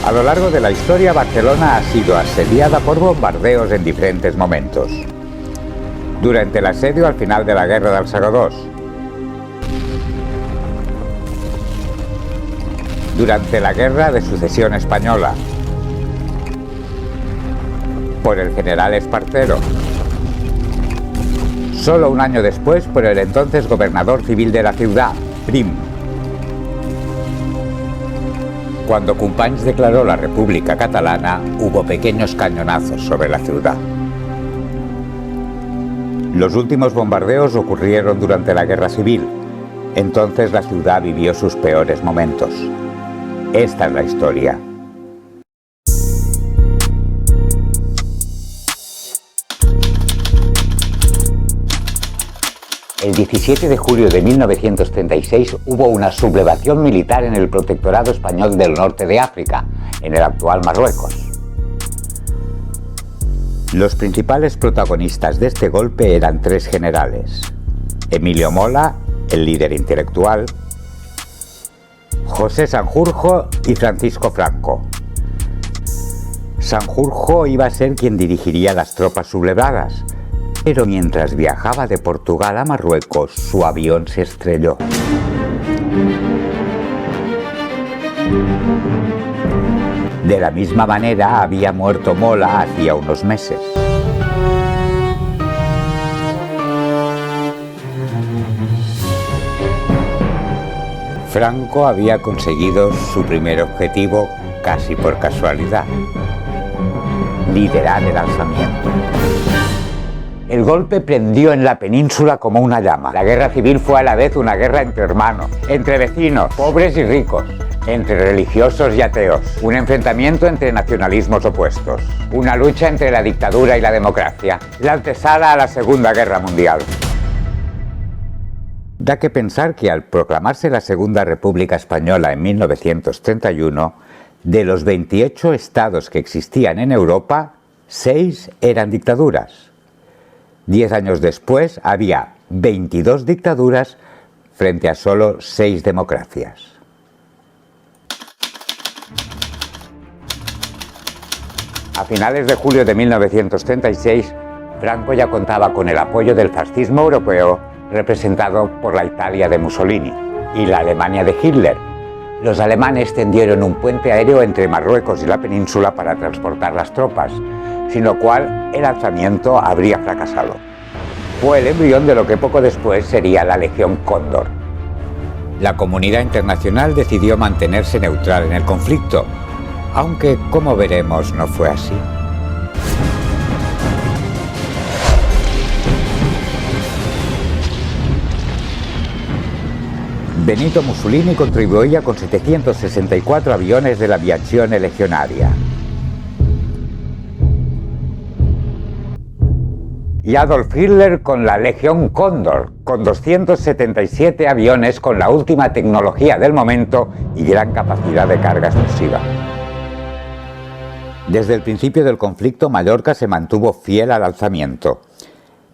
A lo largo de la historia, Barcelona ha sido asediada por bombardeos en diferentes momentos. Durante el asedio al final de la Guerra del Segadors, durante la Guerra de Sucesión Española, por el general Espartero, solo un año después por el entonces gobernador civil de la ciudad, Prim. Cuando Companys declaró la República Catalana, hubo pequeños cañonazos sobre la ciudad. Los últimos bombardeos ocurrieron durante la Guerra Civil. Entonces la ciudad vivió sus peores momentos. Esta es la historia. El 17 de julio de 1936 hubo una sublevación militar en el Protectorado Español del Norte de África, en el actual Marruecos. Los principales protagonistas de este golpe eran tres generales: Emilio Mola, el líder intelectual, José Sanjurjo y Francisco Franco. Sanjurjo iba a ser quien dirigiría las tropas sublevadas, pero mientras viajaba de Portugal a Marruecos, su avión se estrelló. De la misma manera había muerto Mola hacía unos meses. Franco había conseguido su primer objetivo casi por casualidad: liderar el alzamiento. El golpe prendió en la península como una llama. La guerra civil fue a la vez una guerra entre hermanos, entre vecinos, pobres y ricos, entre religiosos y ateos, un enfrentamiento entre nacionalismos opuestos, una lucha entre la dictadura y la democracia, la antesala a la Segunda Guerra Mundial. Da que pensar que al proclamarse la Segunda República Española en 1931, de los 28 estados que existían en Europa, 6 eran dictaduras. 10 años después había 22 dictaduras frente a solo 6 democracias. A finales de julio de 1936, Franco ya contaba con el apoyo del fascismo europeo, representado por la Italia de Mussolini y la Alemania de Hitler. Los alemanes tendieron un puente aéreo entre Marruecos y la península para transportar las tropas, sin lo cual el alzamiento habría fracasado. Fue el embrión de lo que poco después sería la Legión Cóndor. La comunidad internacional decidió mantenerse neutral en el conflicto, aunque, como veremos, no fue así. Benito Mussolini contribuía con 764 aviones de la Aviazione Legionaria. Y Adolf Hitler con la Legión Cóndor, con 277 aviones con la última tecnología del momento y gran capacidad de carga explosiva. Desde el principio del conflicto, Mallorca se mantuvo fiel al alzamiento.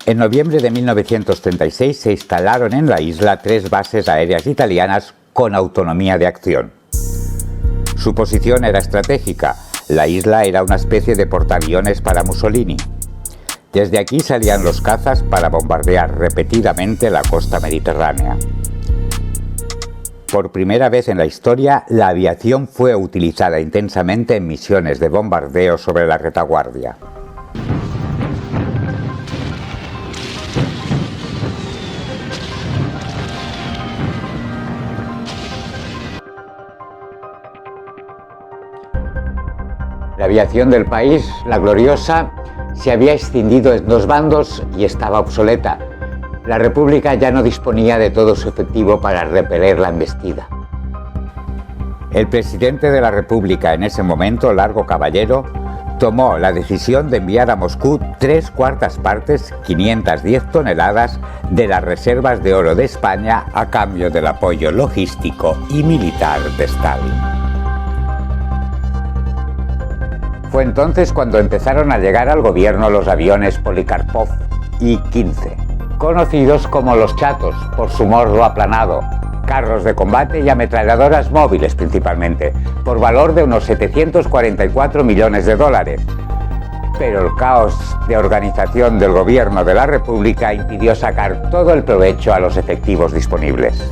En noviembre de 1936 se instalaron en la isla 3 bases aéreas italianas con autonomía de acción. Su posición era estratégica. La isla era una especie de portaaviones para Mussolini. Desde aquí salían los cazas para bombardear repetidamente la costa mediterránea. Por primera vez en la historia, la aviación fue utilizada intensamente en misiones de bombardeo sobre la retaguardia. La aviación del país, la gloriosa, se había escindido en 2 bandos y estaba obsoleta. La República ya no disponía de todo su efectivo para repeler la embestida. El presidente de la República en ese momento, Largo Caballero, tomó la decisión de enviar a Moscú 3/4 partes, 510 toneladas, de las reservas de oro de España a cambio del apoyo logístico y militar de Stalin. Fue entonces cuando empezaron a llegar al gobierno los aviones Polikarpov I-15, conocidos como los chatos por su morro aplanado, carros de combate y ametralladoras móviles principalmente, por valor de unos 744 millones de dólares. Pero el caos de organización del gobierno de la República impidió sacar todo el provecho a los efectivos disponibles.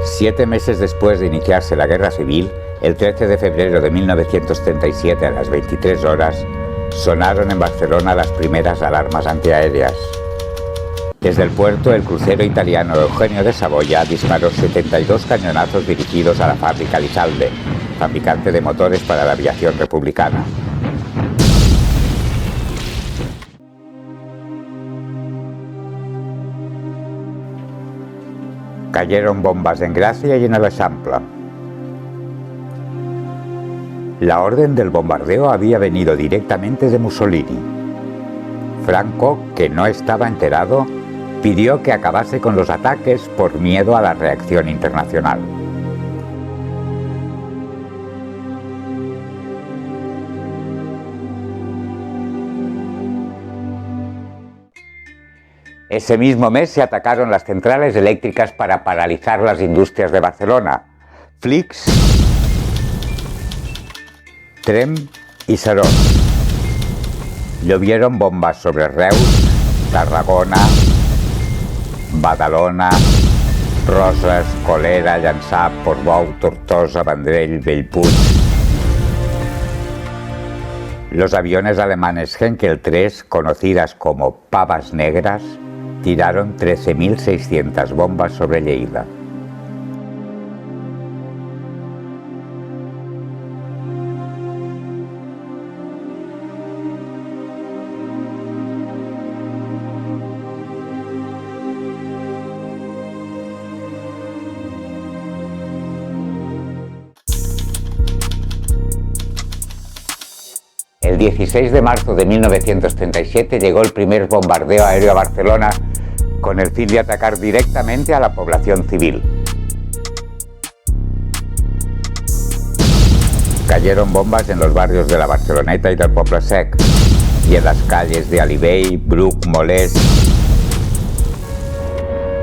Siete meses después de iniciarse la Guerra Civil, el 13 de febrero de 1937 a las 23 horas, sonaron en Barcelona las primeras alarmas antiaéreas. Desde el puerto, el crucero italiano Eugenio de Saboya disparó 72 cañonazos dirigidos a la fábrica Lizalde, fabricante de motores para la aviación republicana. Cayeron bombas en Gracia y en el Eixample. La orden del bombardeo había venido directamente de Mussolini. Franco, que no estaba enterado, pidió que acabase con los ataques por miedo a la reacción internacional. Ese mismo mes se atacaron las centrales eléctricas para paralizar las industrias de Barcelona, Flix, Trem y Serón. Llovieron bombas sobre Reus, Tarragona, Badalona, Roses, Colera, Llançà, Portbou, Tortosa, Vendrell, Bellpuig. Los aviones alemanes Henkel III, conocidas como Pavas Negras, tiraron 13.600 bombas sobre Lleida. El 16 de marzo de 1937 llegó el primer bombardeo aéreo a Barcelona con el fin de atacar directamente a la población civil. Cayeron bombas en los barrios de la Barceloneta y del Poble Sec, y en las calles de Alibey, Bruc, Molés.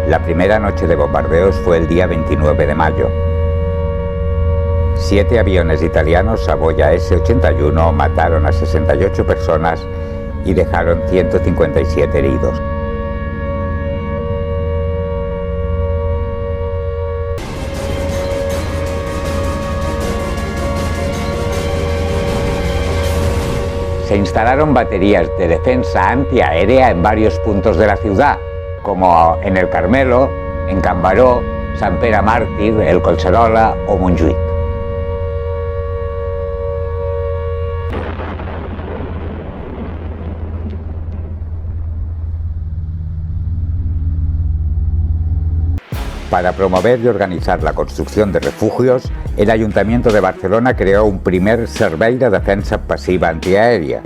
La primera noche de bombardeos fue el día 29 de mayo. 7 aviones italianos Savoia S-81 mataron a 68 personas y dejaron 157 heridos. Se instalaron baterías de defensa antiaérea en varios puntos de la ciudad, como en el Carmelo, en Can Baró, Sant Pere Màrtir, el Collserola o Montjuïc. Para promover y organizar la construcción de refugios, el Ayuntamiento de Barcelona creó un primer servei de defensa passiva antiaèria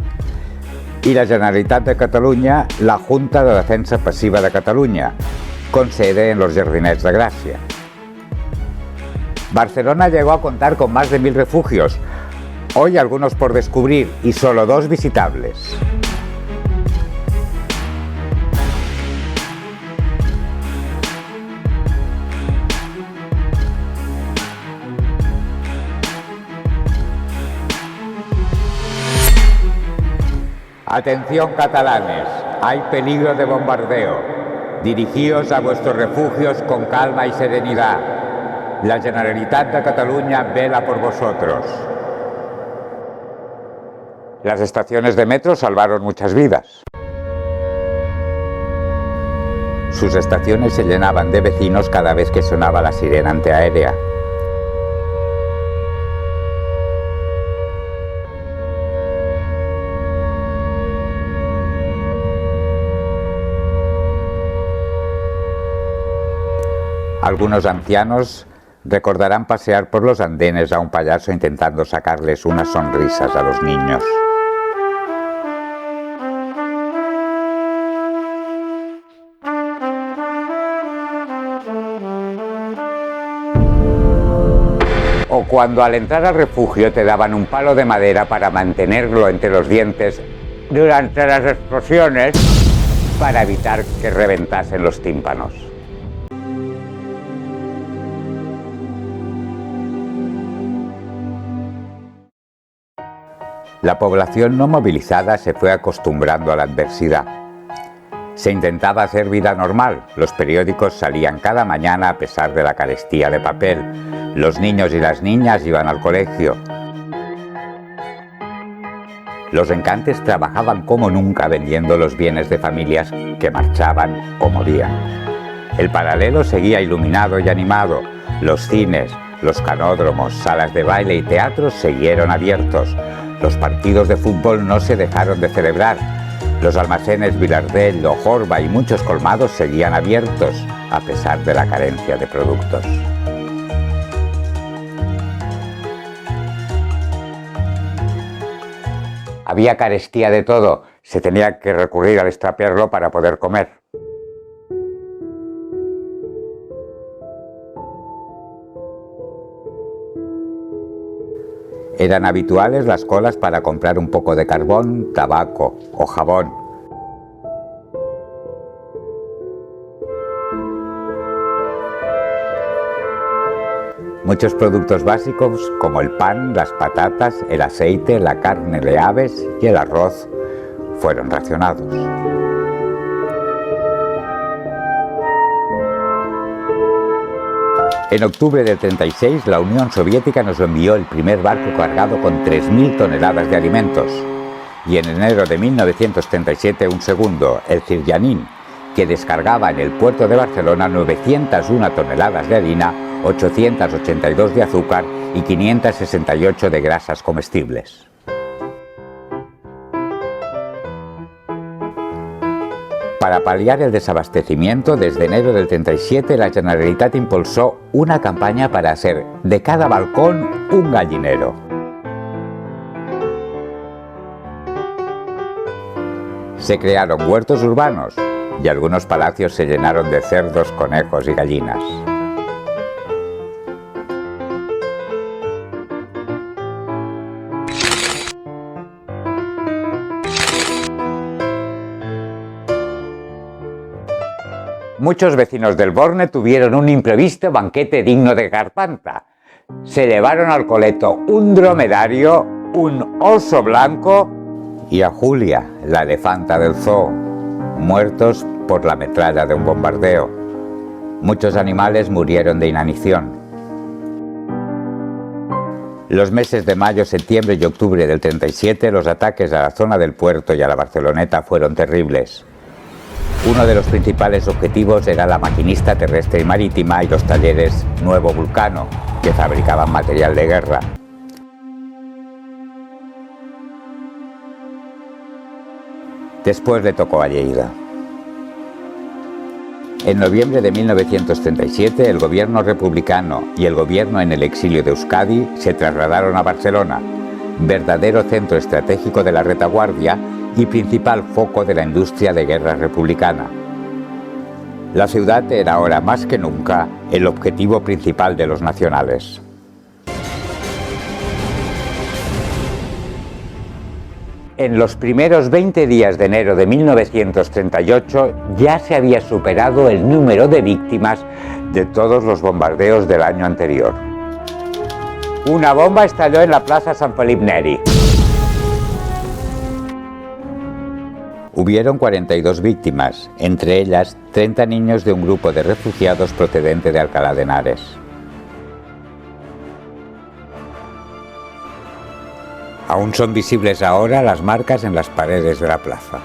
y la Generalitat de Catalunya la Junta de Defensa Pasiva de Cataluña, con sede en los Jardinets de Gracia. Barcelona llegó a contar con más de 1000 refugios, hoy algunos por descubrir y solo 2 visitables. Atención catalanes, hay peligro de bombardeo. Dirigíos a vuestros refugios con calma y serenidad. La Generalitat de Cataluña vela por vosotros. Las estaciones de metro salvaron muchas vidas. Sus estaciones se llenaban de vecinos cada vez que sonaba la sirena antiaérea. Algunos ancianos recordarán pasear por los andenes a un payaso intentando sacarles unas sonrisas a los niños. O cuando al entrar al refugio te daban un palo de madera para mantenerlo entre los dientes durante las explosiones para evitar que reventasen los tímpanos. La población no movilizada se fue acostumbrando a la adversidad. Se intentaba hacer vida normal, los periódicos salían cada mañana a pesar de la carestía de papel, los niños y las niñas iban al colegio. Los encantes trabajaban como nunca vendiendo los bienes de familias que marchaban o morían. El paralelo seguía iluminado y animado, los cines, los canódromos, salas de baile y teatros siguieron abiertos. Los partidos de fútbol no se dejaron de celebrar. Los almacenes Vilardell, Jorba y muchos colmados seguían abiertos, a pesar de la carencia de productos. Había carestía de todo, se tenía que recurrir al extraperlo para poder comer. Eran habituales las colas para comprar un poco de carbón, tabaco o jabón. Muchos productos básicos como el pan, las patatas, el aceite, la carne de aves y el arroz fueron racionados. En octubre del 36, la Unión Soviética nos envió el primer barco cargado con 3.000 toneladas de alimentos. Y en enero de 1937, un segundo, el Ziryanin, que descargaba en el puerto de Barcelona 901 toneladas de harina, 882 de azúcar y 568 de grasas comestibles. Para paliar el desabastecimiento, desde enero del 37 la Generalitat impulsó una campaña para hacer de cada balcón un gallinero. Se crearon huertos urbanos y algunos palacios se llenaron de cerdos, conejos y gallinas. Muchos vecinos del Borne tuvieron un imprevisto banquete digno de Carpanta. Se llevaron al coleto un dromedario, un oso blanco y a Julia, la elefanta del zoo, muertos por la metralla de un bombardeo. Muchos animales murieron de inanición. Los meses de mayo, septiembre y octubre del 37, los ataques a la zona del puerto y a la Barceloneta fueron terribles. Uno de los principales objetivos era la maquinista terrestre y marítima y los talleres Nuevo Vulcano, que fabricaban material de guerra. Después le tocó a Lleida. En noviembre de 1937, el gobierno republicano y el gobierno en el exilio de Euskadi se trasladaron a Barcelona, verdadero centro estratégico de la retaguardia y principal foco de la industria de guerra republicana. La ciudad era ahora más que nunca el objetivo principal de los nacionales. En los primeros 20 días de enero de 1938 ya se había superado el número de víctimas de todos los bombardeos del año anterior. Una bomba estalló en la Plaza Sant Felip Neri. Hubieron 42 víctimas, entre ellas 30 niños de un grupo de refugiados procedente de Alcalá de Henares. Aún son visibles ahora las marcas en las paredes de la plaza.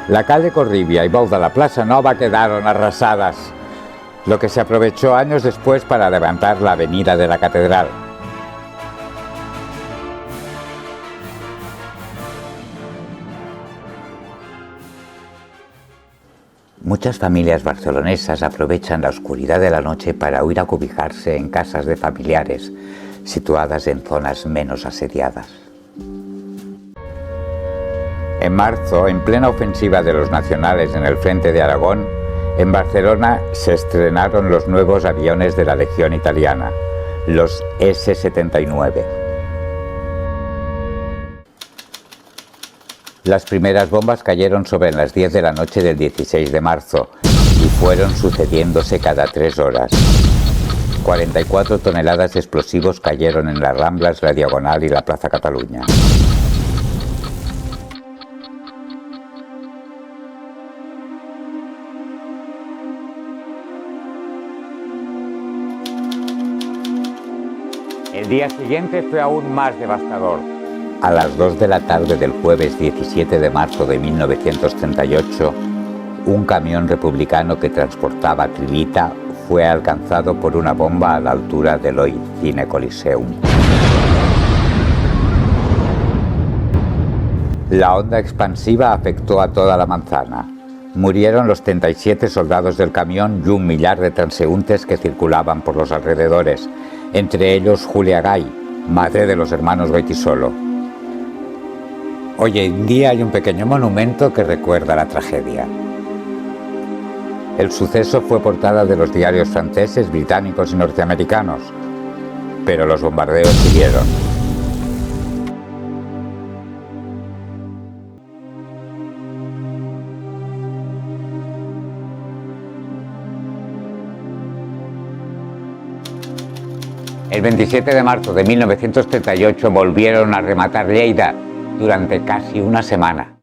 La calle Corribia y Bou de la Plaza Nova quedaron arrasadas, lo que se aprovechó años después para levantar la avenida de la Catedral. Muchas familias barcelonesas aprovechan la oscuridad de la noche para huir a cobijarse en casas de familiares situadas en zonas menos asediadas. En marzo, en plena ofensiva de los nacionales en el frente de Aragón, En Barcelona se estrenaron los nuevos aviones de la Legión Italiana, los S-79. Las primeras bombas cayeron sobre las 10 de la noche del 16 de marzo y fueron sucediéndose cada 3 horas. 44 toneladas de explosivos cayeron en las Ramblas, la Diagonal y la Plaza Cataluña. El día siguiente fue aún más devastador. A las 2 de la tarde del jueves 17 de marzo de 1938, un camión republicano que transportaba tribita fue alcanzado por una bomba a la altura del hoy Cine Coliseum. La onda expansiva afectó a toda la manzana. Murieron los 37 soldados del camión y 1 millar de transeúntes que circulaban por los alrededores, entre ellos Julia Gay, madre de los hermanos Goytisolo. Hoy en día hay un pequeño monumento que recuerda la tragedia. El suceso fue portada de los diarios franceses, británicos y norteamericanos, pero los bombardeos siguieron. El 27 de marzo de 1938 volvieron a rematar Lleida durante casi una semana.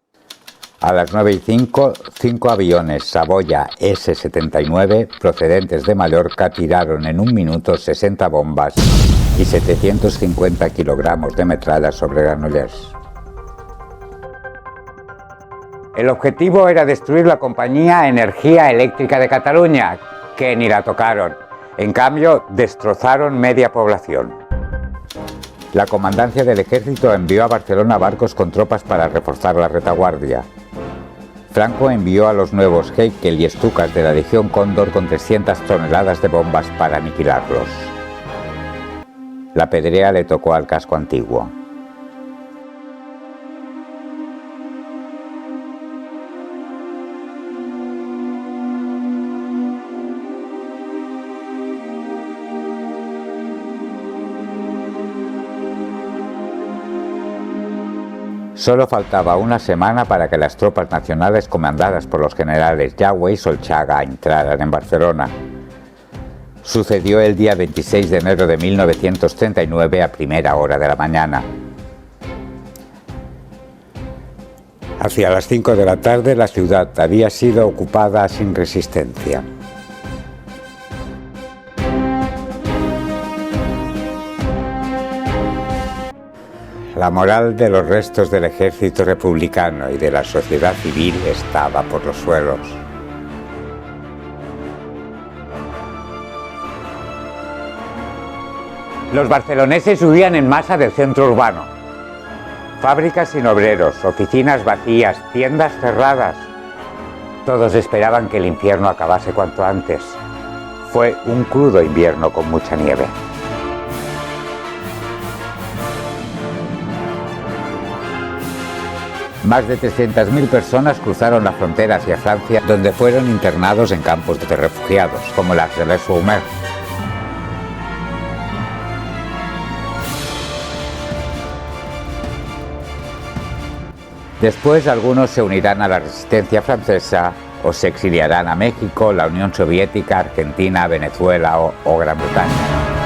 A las 9:05, 5 aviones Savoia S-79 procedentes de Mallorca tiraron en 1 minuto 60 bombas y 750 kilogramos de metralla sobre Granollers. El objetivo era destruir la compañía Energía Eléctrica de Cataluña, que ni la tocaron. En cambio, destrozaron media población. La comandancia del ejército envió a Barcelona barcos con tropas para reforzar la retaguardia. Franco envió a los nuevos Heikel y Stukas de la Legión Cóndor con 300 toneladas de bombas para aniquilarlos. La pedrea le tocó al casco antiguo. Solo faltaba una semana para que las tropas nacionales comandadas por los generales Yagüe y Solchaga entraran en Barcelona. Sucedió el día 26 de enero de 1939 a primera hora de la mañana. Hacia las 5 de la tarde la ciudad había sido ocupada sin resistencia. La moral de los restos del ejército republicano y de la sociedad civil estaba por los suelos. Los barceloneses huían en masa del centro urbano. Fábricas sin obreros, oficinas vacías, tiendas cerradas. Todos esperaban que el infierno acabase cuanto antes. Fue un crudo invierno con mucha nieve. Más de 300.000 personas cruzaron la frontera hacia Francia, donde fueron internados en campos de refugiados, como las de Les Faumes. Después algunos se unirán a la resistencia francesa o se exiliarán a México, la Unión Soviética, Argentina, Venezuela o Gran Bretaña.